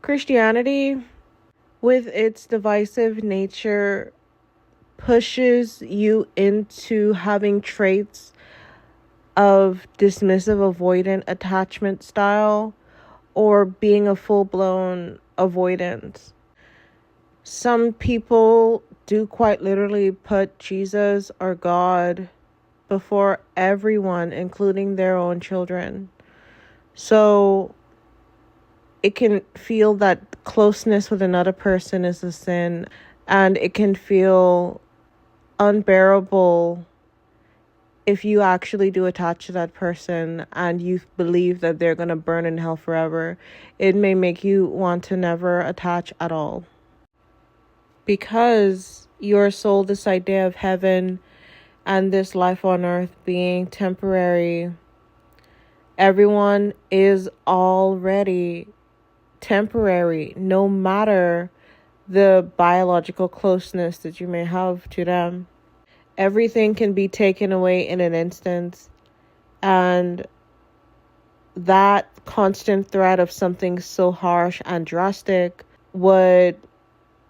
Christianity, with its divisive nature, pushes you into having traits of dismissive avoidant attachment style or being a full-blown avoidant. Some people do quite literally put Jesus or God before everyone, including their own children. So it can feel that closeness with another person is a sin, and it can feel unbearable if you actually do attach to that person and you believe that they're going to burn in hell forever. It may make you want to never attach at all, because you're sold this idea of heaven and this life on earth being temporary. Everyone is already temporary, no matter the biological closeness that you may have to them. Everything can be taken away in an instant, and that constant threat of something so harsh and drastic would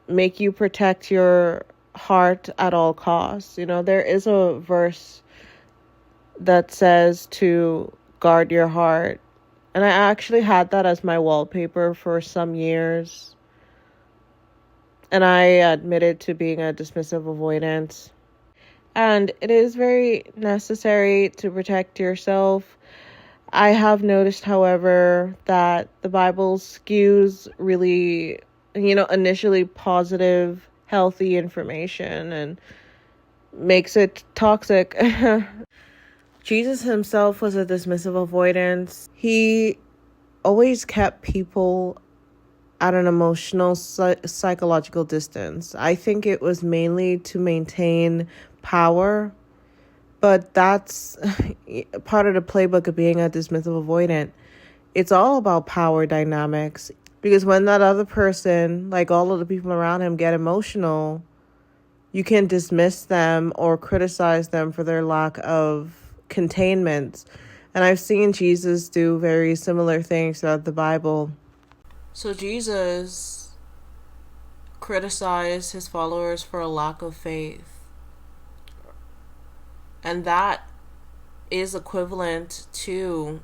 make you protect your heart at all costs. There is a verse that says to guard your heart, and I actually had that as my wallpaper for some years, and I admitted to being a dismissive avoidant. And it is very necessary to protect yourself. I have noticed, however, that the Bible skews really, initially positive, healthy information and makes it toxic. Jesus himself was a dismissive avoidance. He always kept people at an emotional, psychological distance. I think it was mainly to maintain power, but that's part of the playbook of being a dismissive avoidant. It's all about power dynamics, because when that other person, like all of the people around him, get emotional, you can dismiss them or criticize them for their lack of containment. And I've seen Jesus do very similar things throughout the Bible. So Jesus criticized his followers for a lack of faith. And that is equivalent to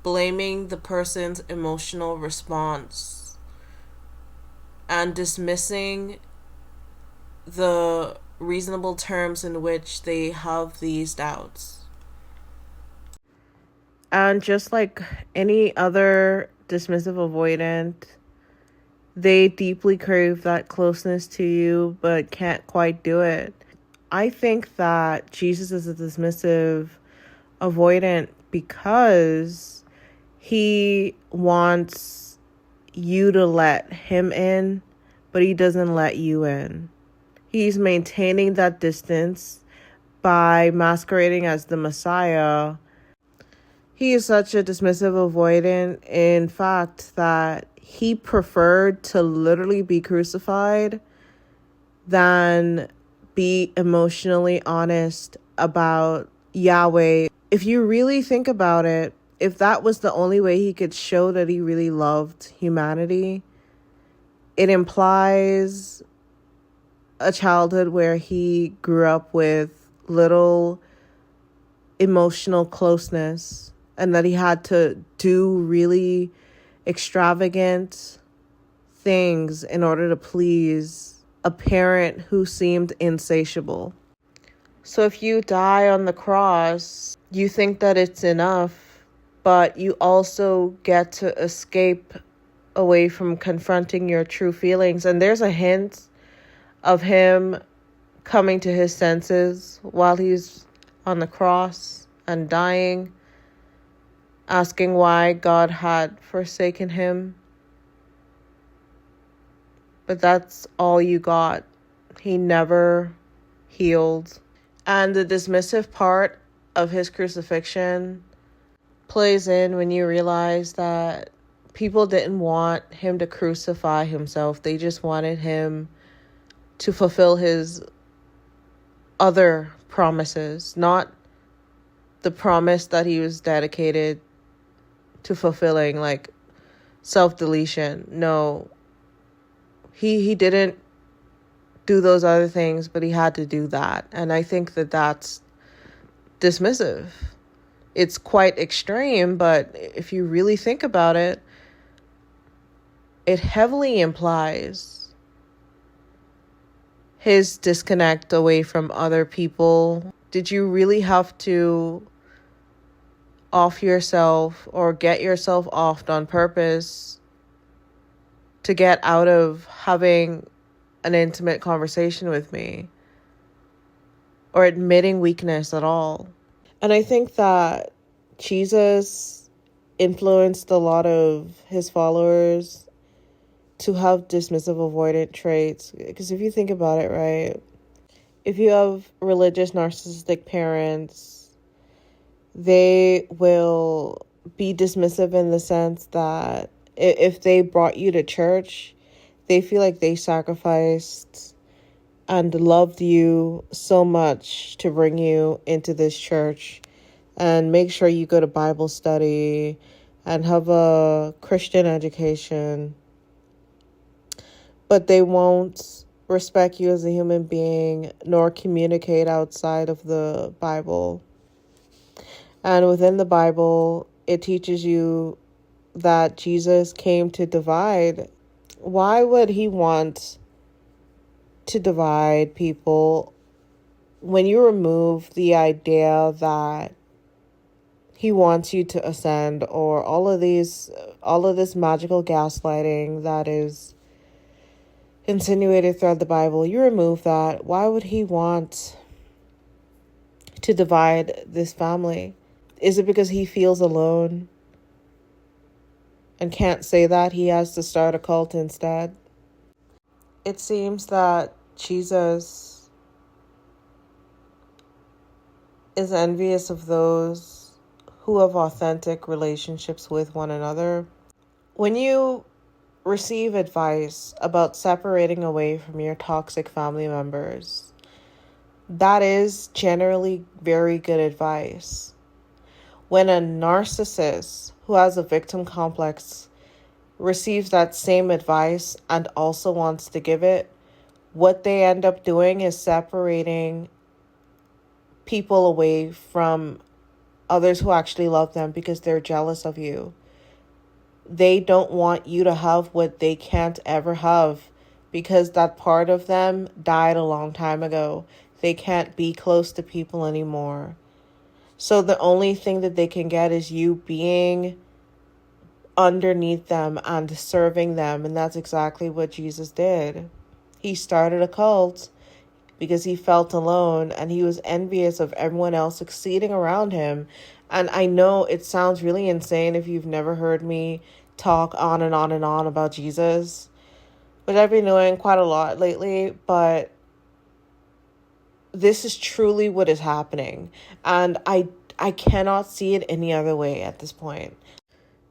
blaming the person's emotional response and dismissing the reasonable terms in which they have these doubts. And just like any other dismissive avoidant, they deeply crave that closeness to you but can't quite do it. I think that Jesus is a dismissive avoidant because he wants you to let him in, but he doesn't let you in. He's maintaining that distance by masquerading as the Messiah. He is such a dismissive avoidant, in fact, that he preferred to literally be crucified than be emotionally honest about Yahweh. If you really think about it, if that was the only way he could show that he really loved humanity, it implies a childhood where he grew up with little emotional closeness, and that he had to do really extravagant things in order to please a parent who seemed insatiable. So if you die on the cross, you think that it's enough, but you also get to escape away from confronting your true feelings. And there's a hint of him coming to his senses while he's on the cross and dying, asking why God had forsaken him. But that's all you got. He never healed. And the dismissive part of his crucifixion plays in when you realize that people didn't want him to crucify himself. They just wanted him to fulfill his other promises, not the promise that he was dedicated to fulfilling, like self-deletion. No, he didn't do those other things, but he had to do that. And I think that that's dismissive. It's quite extreme, but if you really think about it, it heavily implies his disconnect away from other people. Did you really have to off yourself or get yourself offed on purpose to get out of having an intimate conversation with me or admitting weakness at all? And I think that Jesus influenced a lot of his followers to have dismissive avoidant traits. Because if you think about it, right, if you have religious narcissistic parents, they will be dismissive in the sense that if they brought you to church, they feel like they sacrificed and loved you so much to bring you into this church and make sure you go to Bible study and have a Christian education. But they won't respect you as a human being nor communicate outside of the Bible. And within the Bible, it teaches you that Jesus came to divide. Why would he want to divide people when you remove the idea that he wants you to ascend, or all of this magical gaslighting that is insinuated throughout the Bible? You remove that. Why would he want to divide this family? Is it because he feels alone and can't say that he has to start a cult instead? It seems that Jesus is envious of those who have authentic relationships with one another. When you receive advice about separating away from your toxic family members, that is generally very good advice. When a narcissist who has a victim complex receives that same advice and also wants to give it, what they end up doing is separating people away from others who actually love them because they're jealous of you. They don't want you to have what they can't ever have because that part of them died a long time ago. They can't be close to people anymore. So the only thing that they can get is you being underneath them and serving them. And that's exactly what Jesus did. He started a cult because he felt alone and he was envious of everyone else succeeding around him. And I know it sounds really insane if you've never heard me talk on and on and on about Jesus, which I've been doing quite a lot lately, but this is truly what is happening. And I cannot see it any other way at this point.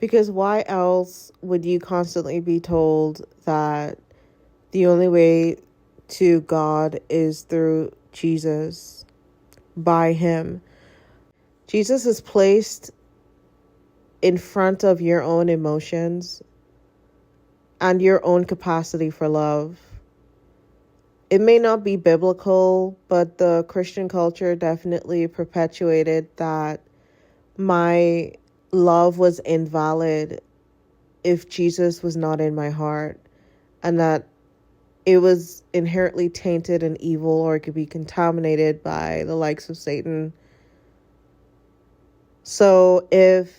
Because why else would you constantly be told that the only way to God is through Jesus, by him? Jesus is placed in front of your own emotions and your own capacity for love. It may not be biblical, but the Christian culture definitely perpetuated that my love was invalid if Jesus was not in my heart, and that it was inherently tainted and evil, or it could be contaminated by the likes of Satan. So if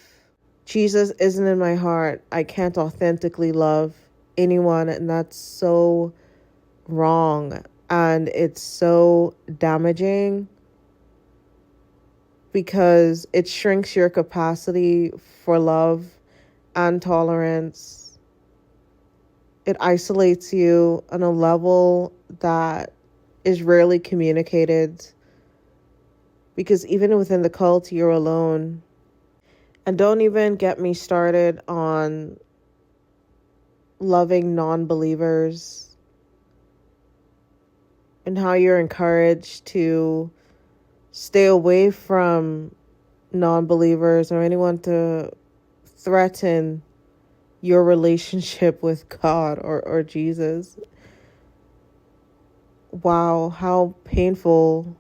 Jesus isn't in my heart, I can't authentically love anyone, and that's so wrong, and it's so damaging because it shrinks your capacity for love and tolerance. It isolates you on a level that is rarely communicated, because even within the cult, you're alone. And don't even get me started on loving non-believers and how you're encouraged to stay away from non-believers or anyone to threaten your relationship with God or Jesus. Wow, how painful.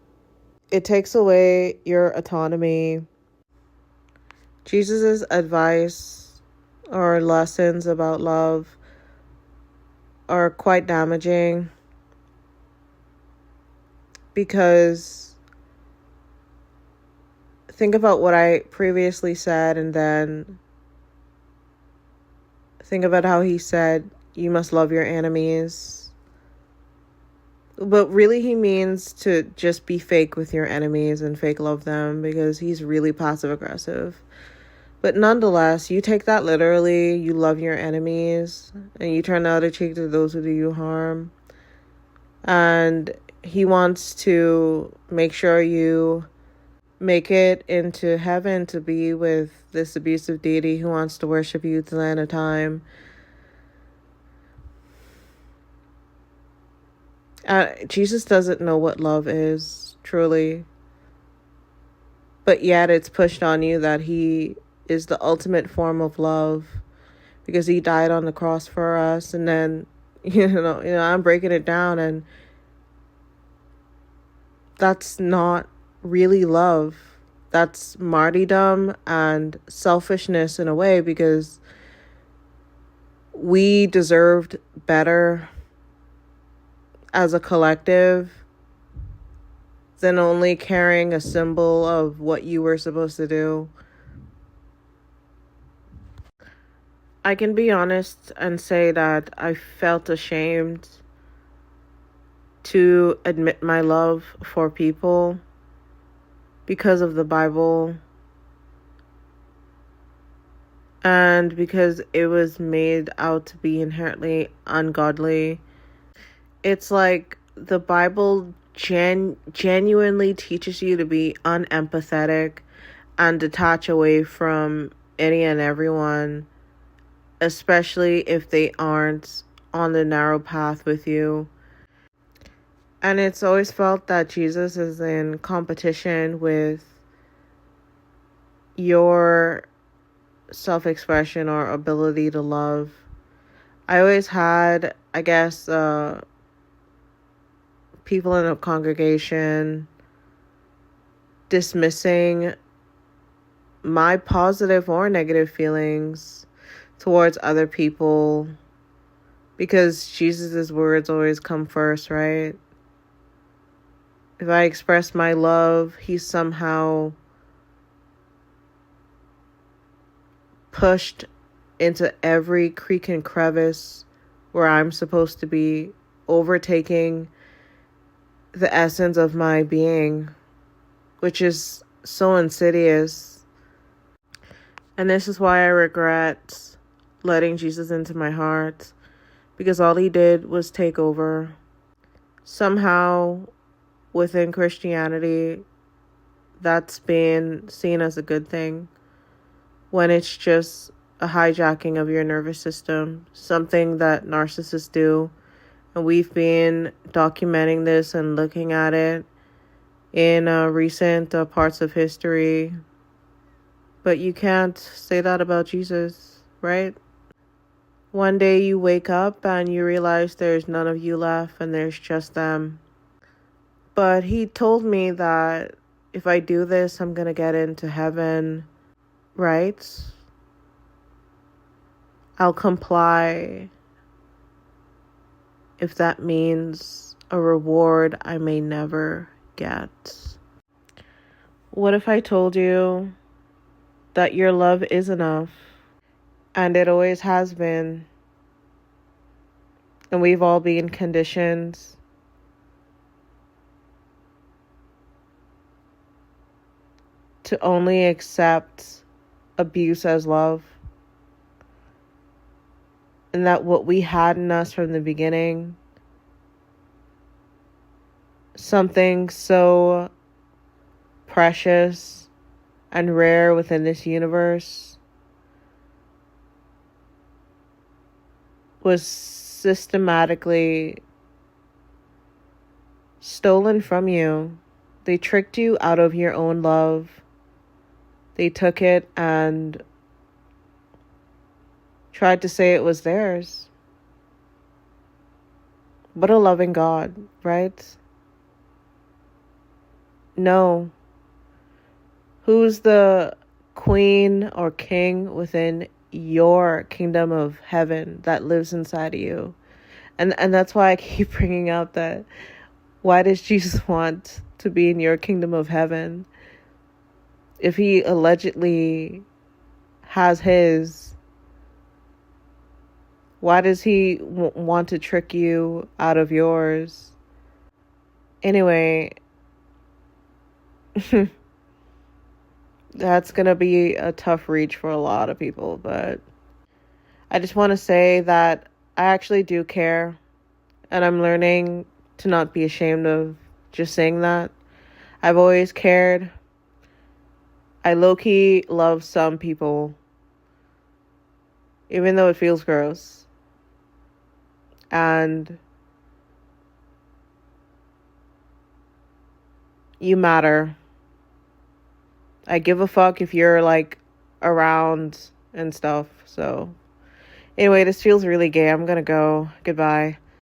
It takes away your autonomy. Jesus' advice or lessons about love are quite damaging because think about what I previously said and then think about how he said you must love your enemies. But really he means to just be fake with your enemies and fake love them because he's really passive aggressive. But nonetheless, you take that literally, you love your enemies, and you turn the other cheek to those who do you harm. And he wants to make sure you make it into heaven to be with this abusive deity who wants to worship you till the end of time. Jesus doesn't know what love is, truly. But yet it's pushed on you that he is the ultimate form of love because he died on the cross for us. And then, I'm breaking it down, and that's not really love. That's martyrdom and selfishness in a way because we deserved better as a collective than only carrying a symbol of what you were supposed to do. I can be honest and say that I felt ashamed to admit my love for people because of the Bible and because it was made out to be inherently ungodly. It's like the Bible genuinely teaches you to be unempathetic and detach away from any and everyone, especially if they aren't on the narrow path with you. And it's always felt that Jesus is in competition with your self-expression or ability to love. I always had, I guess, people in a congregation dismissing my positive or negative feelings towards other people because Jesus' words always come first, right? If I express my love, he's somehow pushed into every creek and crevice where I'm supposed to be, overtaking the essence of my being, which is so insidious. And this is why I regret letting Jesus into my heart, because all he did was take over. Somehow, within Christianity, that's been seen as a good thing, when it's just a hijacking of your nervous system, something that narcissists do. And we've been documenting this and looking at it in recent parts of history. But you can't say that about Jesus, right? One day you wake up and you realize there's none of you left and there's just them. But he told me that if I do this, I'm going to get into heaven, right? I'll comply if that means a reward I may never get. What if I told you that your love is enough, and it always has been, and we've all been conditioned to only accept abuse as love, and that what we had in us from the beginning, something so precious and rare within this universe, was systematically stolen from you. They tricked you out of your own love. They took it and tried to say it was theirs. What a loving God, right? No. Who's the queen or king within your kingdom of heaven that lives inside of you? And that's why I keep bringing up that, why does Jesus want to be in your kingdom of heaven if he allegedly has his? Why does he want to trick you out of yours? Anyway, that's going to be a tough reach for a lot of people, but I just want to say that I actually do care, and I'm learning to not be ashamed of just saying that. I've always cared. I low-key love some people, even though it feels gross. And you matter. I give a fuck if you're like around and stuff. So anyway, this feels really gay. I'm gonna go. Goodbye.